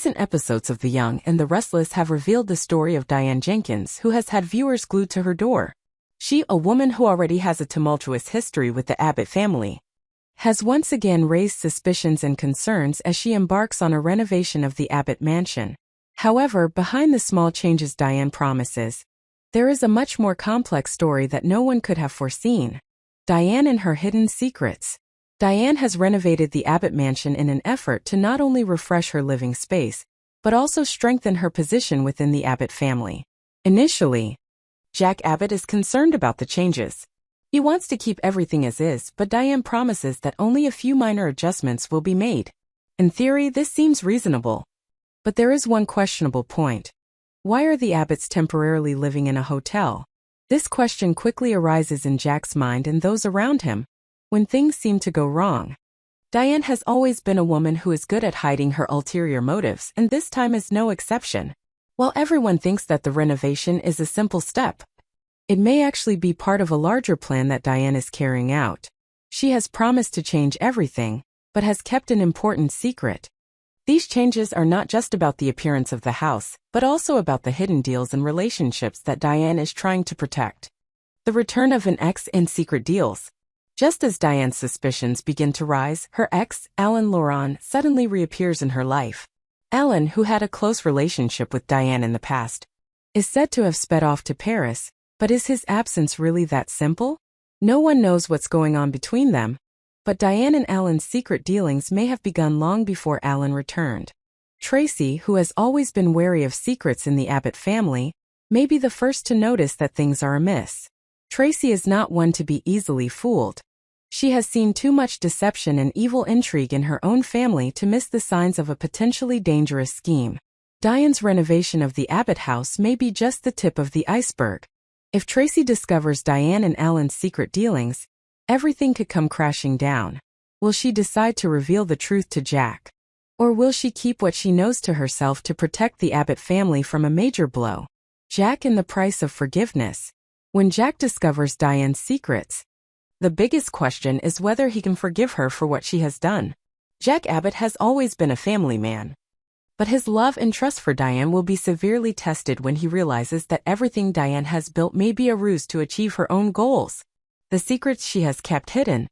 Recent episodes of The Young and the Restless have revealed the story of Diane Jenkins, who has had viewers glued to her door. She, a woman who already has a tumultuous history with the Abbott family, has once again raised suspicions and concerns as she embarks on a renovation of the Abbott mansion. However, behind the small changes Diane promises, there is a much more complex story that no one could have foreseen. Diane and her hidden secrets. Diane has renovated the Abbott mansion in an effort to not only refresh her living space, but also strengthen her position within the Abbott family. Initially, Jack Abbott is concerned about the changes. He wants to keep everything as is, but Diane promises that only a few minor adjustments will be made. In theory, this seems reasonable. But there is one questionable point. Why are the Abbotts temporarily living in a hotel? This question quickly arises in Jack's mind and those around him when things seem to go wrong. Diane has always been a woman who is good at hiding her ulterior motives, and this time is no exception. While everyone thinks that the renovation is a simple step, it may actually be part of a larger plan that Diane is carrying out. She has promised to change everything, but has kept an important secret. These changes are not just about the appearance of the house, but also about the hidden deals and relationships that Diane is trying to protect. The return of an ex and secret deals. Just as Diane's suspicions begin to rise, her ex, Alan Laurent, suddenly reappears in her life. Alan, who had a close relationship with Diane in the past, is said to have sped off to Paris, but is his absence really that simple? No one knows what's going on between them, but Diane and Alan's secret dealings may have begun long before Alan returned. Tracy, who has always been wary of secrets in the Abbott family, may be the first to notice that things are amiss. Tracy is not one to be easily fooled. She has seen too much deception and evil intrigue in her own family to miss the signs of a potentially dangerous scheme. Diane's renovation of the Abbott house may be just the tip of the iceberg. If Tracy discovers Diane and Alan's secret dealings, everything could come crashing down. Will she decide to reveal the truth to Jack? Or will she keep what she knows to herself to protect the Abbott family from a major blow? Jack and the price of forgiveness. When Jack discovers Diane's secrets, the biggest question is whether he can forgive her for what she has done. Jack Abbott has always been a family man, but his love and trust for Diane will be severely tested when he realizes that everything Diane has built may be a ruse to achieve her own goals. The secrets she has kept hidden,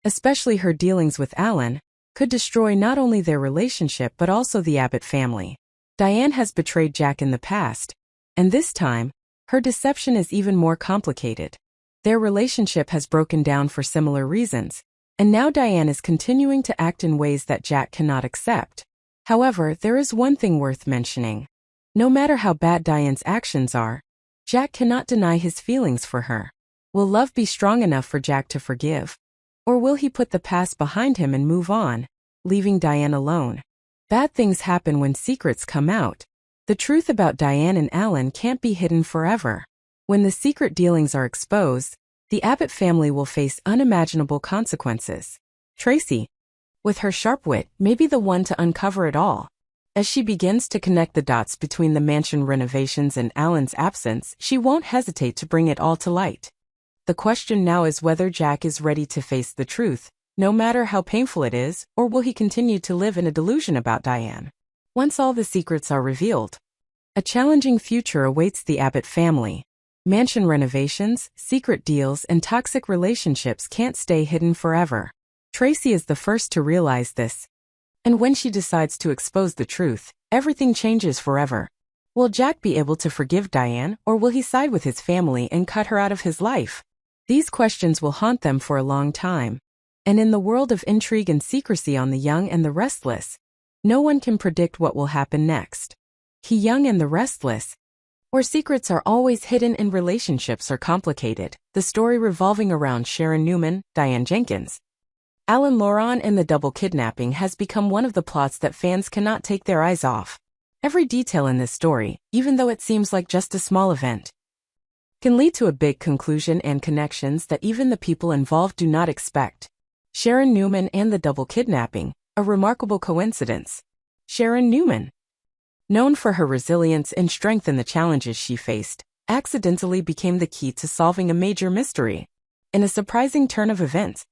especially her dealings with Alan, could destroy not only their relationship but also the Abbott family. Diane has betrayed Jack in the past, and this time, her deception is even more complicated. Their relationship has broken down for similar reasons, and now Diane is continuing to act in ways that Jack cannot accept. However, there is one thing worth mentioning. No matter how bad Diane's actions are, Jack cannot deny his feelings for her. Will love be strong enough for Jack to forgive? Or will he put the past behind him and move on, leaving Diane alone? Bad things happen when secrets come out. The truth about Diane and Alan can't be hidden forever. When the secret dealings are exposed, the Abbott family will face unimaginable consequences. Tracy, with her sharp wit, may be the one to uncover it all. As she begins to connect the dots between the mansion renovations and Alan's absence, she won't hesitate to bring it all to light. The question now is whether Jack is ready to face the truth, no matter how painful it is, or will he continue to live in a delusion about Diane? Once all the secrets are revealed, a challenging future awaits the Abbott family. Mansion renovations, secret deals, and toxic relationships can't stay hidden forever. Tracy is the first to realize this. And when she decides to expose the truth, everything changes forever. Will Jack be able to forgive Diane, or will he side with his family and cut her out of his life? These questions will haunt them for a long time. And in the world of intrigue and secrecy on The Young and the Restless, no one can predict what will happen next. The Young and the Restless, or secrets are always hidden and relationships are complicated. The story revolving around Sharon Newman, Diane Jenkins, Alan Laurent and the double kidnapping has become one of the plots that fans cannot take their eyes off. Every detail in this story, even though it seems like just a small event, can lead to a big conclusion and connections that even the people involved do not expect. Sharon Newman and the double kidnapping, a remarkable coincidence. Sharon Newman, known for her resilience and strength in the challenges she faced, accidentally became the key to solving a major mystery. In a surprising turn of events,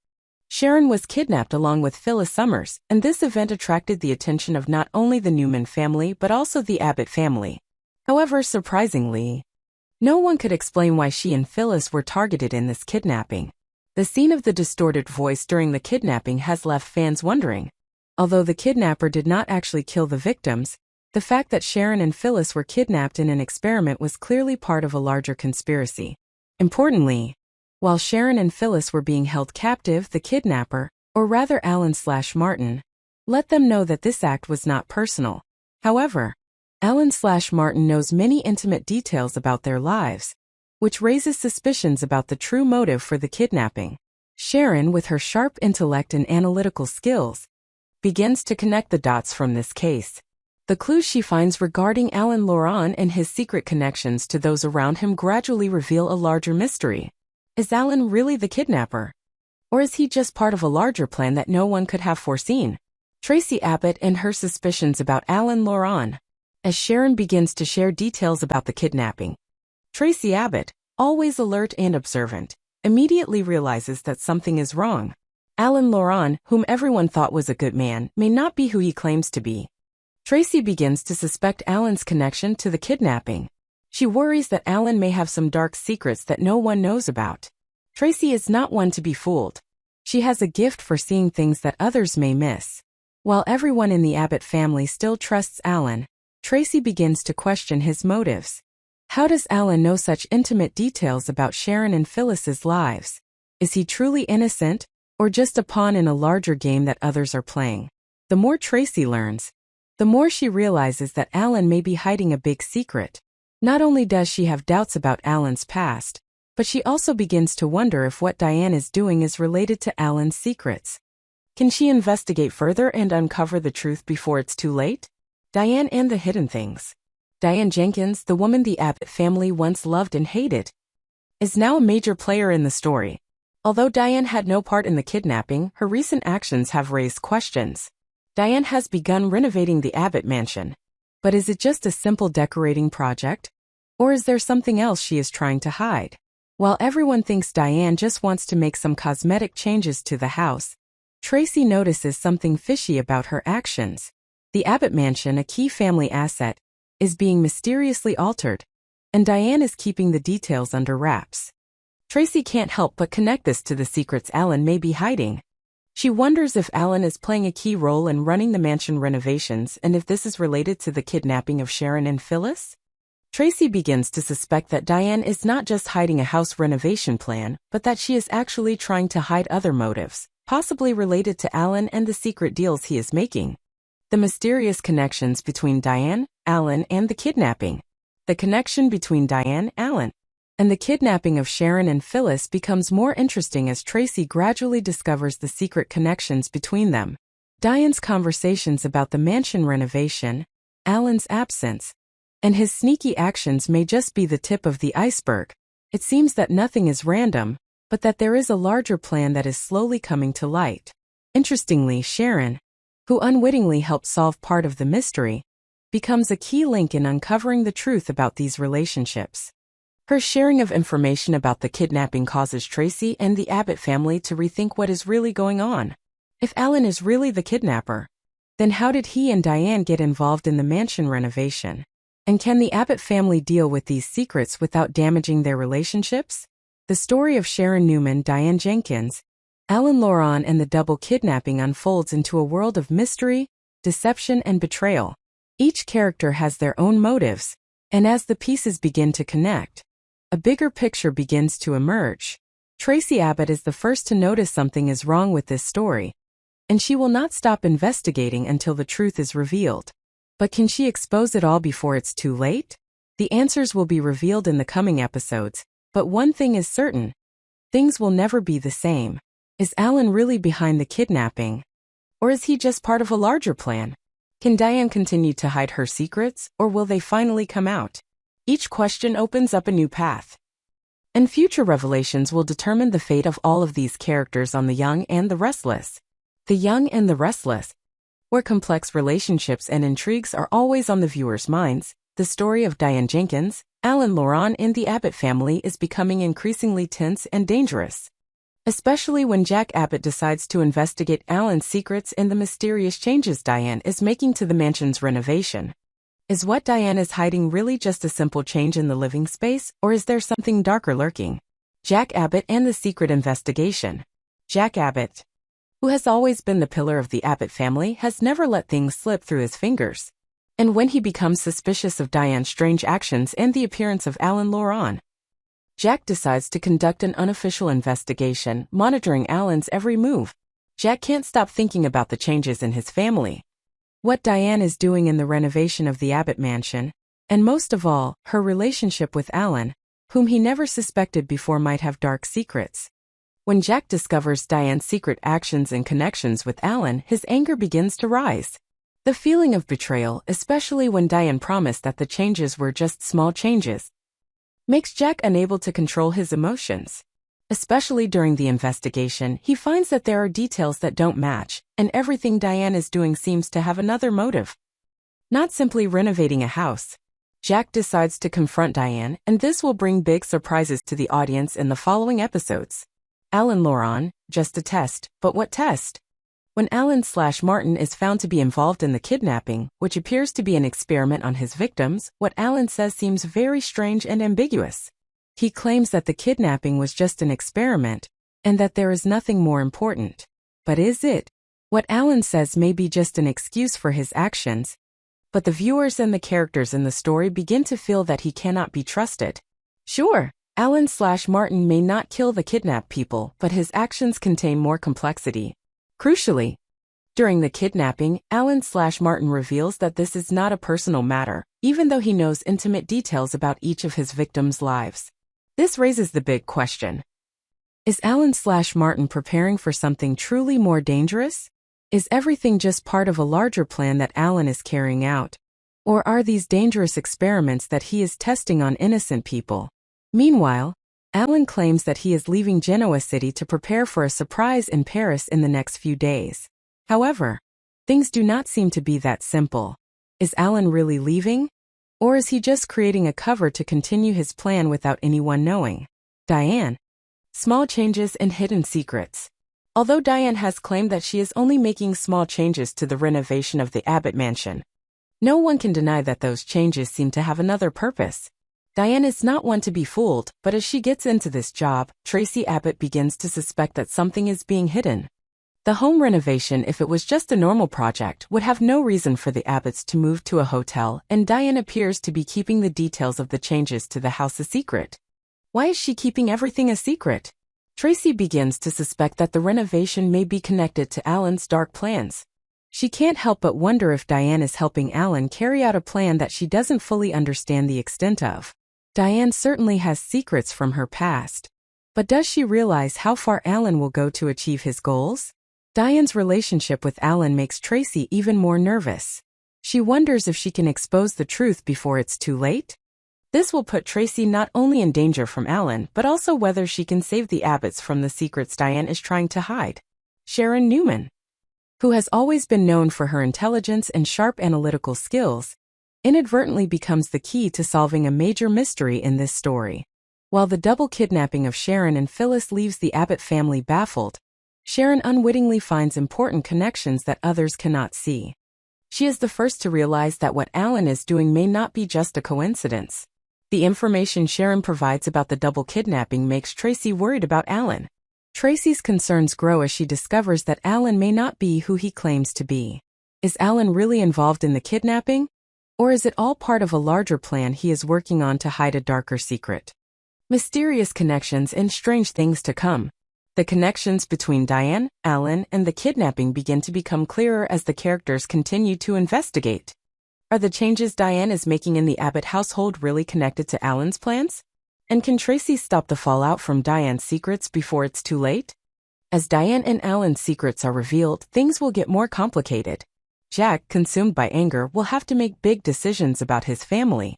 Sharon was kidnapped along with Phyllis Summers, and this event attracted the attention of not only the Newman family but also the Abbott family. However, surprisingly, no one could explain why she and Phyllis were targeted in this kidnapping. The scene of the distorted voice during the kidnapping has left fans wondering. Although the kidnapper did not actually kill the victims, the fact that Sharon and Phyllis were kidnapped in an experiment was clearly part of a larger conspiracy. Importantly, while Sharon and Phyllis were being held captive, the kidnapper, or rather Alan/Martin, let them know that this act was not personal. However, Alan/Martin knows many intimate details about their lives, which raises suspicions about the true motive for the kidnapping. Sharon, with her sharp intellect and analytical skills, begins to connect the dots from this case. The clues she finds regarding Alan Laurent and his secret connections to those around him gradually reveal a larger mystery. Is Alan really the kidnapper? Or is he just part of a larger plan that no one could have foreseen? Tracy Abbott and her suspicions about Alan Laurent. As Sharon begins to share details about the kidnapping, Tracy Abbott, always alert and observant, immediately realizes that something is wrong. Alan Laurent, whom everyone thought was a good man, may not be who he claims to be. Tracy begins to suspect Alan's connection to the kidnapping. She worries that Alan may have some dark secrets that no one knows about. Tracy is not one to be fooled. She has a gift for seeing things that others may miss. While everyone in the Abbott family still trusts Alan, Tracy begins to question his motives. How does Alan know such intimate details about Sharon and Phyllis's lives? Is he truly innocent, or just a pawn in a larger game that others are playing? The more Tracy learns, the more she realizes that Alan may be hiding a big secret. Not only does she have doubts about Alan's past, but she also begins to wonder if what Diane is doing is related to Alan's secrets. Can she investigate further and uncover the truth before it's too late? Diane and the hidden things. Diane Jenkins, the woman the Abbott family once loved and hated, is now a major player in the story. Although Diane had no part in the kidnapping, her recent actions have raised questions. Diane has begun renovating the Abbott mansion. But is it just a simple decorating project? Or is there something else she is trying to hide? While everyone thinks Diane just wants to make some cosmetic changes to the house, Tracy notices something fishy about her actions. The Abbott mansion, a key family asset, is being mysteriously altered, and Diane is keeping the details under wraps. Tracy can't help but connect this to the secrets Alan may be hiding. She wonders if Alan is playing a key role in running the mansion renovations and if this is related to the kidnapping of Sharon and Phyllis. Tracy begins to suspect that Diane is not just hiding a house renovation plan, but that she is actually trying to hide other motives, possibly related to Alan and the secret deals he is making. The mysterious connections between Diane, Alan, and the kidnapping. The connection between Diane, Alan, and the kidnapping of Sharon and Phyllis becomes more interesting as Tracy gradually discovers the secret connections between them. Diane's conversations about the mansion renovation, Alan's absence, and his sneaky actions may just be the tip of the iceberg. It seems that nothing is random, but that there is a larger plan that is slowly coming to light. Interestingly, Sharon, who unwittingly helped solve part of the mystery, becomes a key link in uncovering the truth about these relationships. Her sharing of information about the kidnapping causes Tracy and the Abbott family to rethink what is really going on. If Alan is really the kidnapper, then how did he and Diane get involved in the mansion renovation? And can the Abbott family deal with these secrets without damaging their relationships? The story of Sharon Newman, Diane Jenkins, Alan Laurent, and the double kidnapping unfolds into a world of mystery, deception, and betrayal. Each character has their own motives, and as the pieces begin to connect, a bigger picture begins to emerge. Tracy Abbott is the first to notice something is wrong with this story, and she will not stop investigating until the truth is revealed. But can she expose it all before it's too late? The answers will be revealed in the coming episodes, but one thing is certain: things will never be the same. Is Alan really behind the kidnapping? Or is he just part of a larger plan? Can Diane continue to hide her secrets, or will they finally come out? Each question opens up a new path. And future revelations will determine the fate of all of these characters on The Young and the Restless. The Young and the Restless, where complex relationships and intrigues are always on the viewer's minds, the story of Diane Jenkins, Alan Laurent, and the Abbott family is becoming increasingly tense and dangerous. especially when Jack Abbott decides to investigate Alan's secrets and the mysterious changes Diane is making to the mansion's renovation. Is what Diane is hiding really just a simple change in the living space, or is there something darker lurking? Jack Abbott and the secret investigation. Jack Abbott, who has always been the pillar of the Abbott family, has never let things slip through his fingers. And when he becomes suspicious of Diane's strange actions and the appearance of Alan Laurent, Jack decides to conduct an unofficial investigation, monitoring Alan's every move. Jack can't stop thinking about the changes in his family, what Diane is doing in the renovation of the Abbott mansion, and most of all, her relationship with Alan, whom he never suspected before might have dark secrets. When Jack discovers Diane's secret actions and connections with Alan, his anger begins to rise. The feeling of betrayal, especially when Diane promised that the changes were just small changes, makes Jack unable to control his emotions. Especially during the investigation, he finds that there are details that don't match, and everything Diane is doing seems to have another motive. Not simply renovating a house. Jack decides to confront Diane, and this will bring big surprises to the audience in the following episodes. Alan Laurent, just a test, but what test? When Alan/Martin is found to be involved in the kidnapping, which appears to be an experiment on his victims, what Alan says seems very strange and ambiguous. He claims that the kidnapping was just an experiment, and that there is nothing more important. But is it? What Alan says may be just an excuse for his actions, but the viewers and the characters in the story begin to feel that he cannot be trusted. Sure, Alan/Martin may not kill the kidnapped people, but his actions contain more complexity. Crucially, during the kidnapping, Alan/Martin reveals that this is not a personal matter, even though he knows intimate details about each of his victims' lives. This raises the big question. Is Alan/Martin preparing for something truly more dangerous? Is everything just part of a larger plan that Alan is carrying out? Or are these dangerous experiments that he is testing on innocent people? Meanwhile, Alan claims that he is leaving Genoa City to prepare for a surprise in Paris in the next few days. However, things do not seem to be that simple. Is Alan really leaving? Or is he just creating a cover to continue his plan without anyone knowing? Diane. Small changes and hidden secrets. Although Diane has claimed that she is only making small changes to the renovation of the Abbott mansion, no one can deny that those changes seem to have another purpose. Diane is not one to be fooled, but as she gets into this job, Tracy Abbott begins to suspect that something is being hidden. The home renovation, if it was just a normal project, would have no reason for the Abbotts to move to a hotel, and Diane appears to be keeping the details of the changes to the house a secret. Why is she keeping everything a secret? Tracy begins to suspect that the renovation may be connected to Alan's dark plans. She can't help but wonder if Diane is helping Alan carry out a plan that she doesn't fully understand the extent of. Diane certainly has secrets from her past. But does she realize how far Alan will go to achieve his goals? Diane's relationship with Alan makes Tracy even more nervous. She wonders if she can expose the truth before it's too late. This will put Tracy not only in danger from Alan, but also whether she can save the Abbotts from the secrets Diane is trying to hide. Sharon Newman, who has always been known for her intelligence and sharp analytical skills, inadvertently becomes the key to solving a major mystery in this story. While the double kidnapping of Sharon and Phyllis leaves the Abbott family baffled, Sharon unwittingly finds important connections that others cannot see. She is the first to realize that what Alan is doing may not be just a coincidence. The information Sharon provides about the double kidnapping makes Tracy worried about Alan. Tracy's concerns grow as she discovers that Alan may not be who he claims to be. Is Alan really involved in the kidnapping? Or is it all part of a larger plan he is working on to hide a darker secret? Mysterious connections and strange things to come. The connections between Diane, Alan, and the kidnapping begin to become clearer as the characters continue to investigate. Are the changes Diane is making in the Abbott household really connected to Alan's plans? And can Tracy stop the fallout from Diane's secrets before it's too late? As Diane and Alan's secrets are revealed, things will get more complicated. Jack, consumed by anger, will have to make big decisions about his family.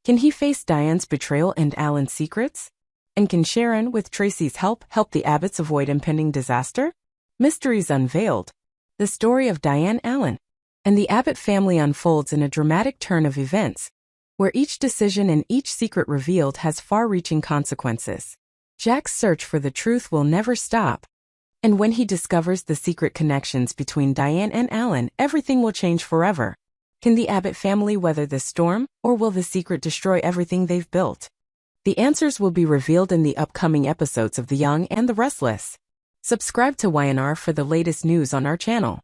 Can he face Diane's betrayal and Alan's secrets? And can Sharon, with Tracy's help the Abbotts avoid impending disaster? Mysteries unveiled. The story of Diane, Alan, and the Abbott family unfolds in a dramatic turn of events, where each decision and each secret revealed has far-reaching consequences. Jack's search for the truth will never stop. And when he discovers the secret connections between Diane and Alan, everything will change forever. Can the Abbott family weather this storm, or will the secret destroy everything they've built? The answers will be revealed in the upcoming episodes of The Young and the Restless. Subscribe to YNR for the latest news on our channel.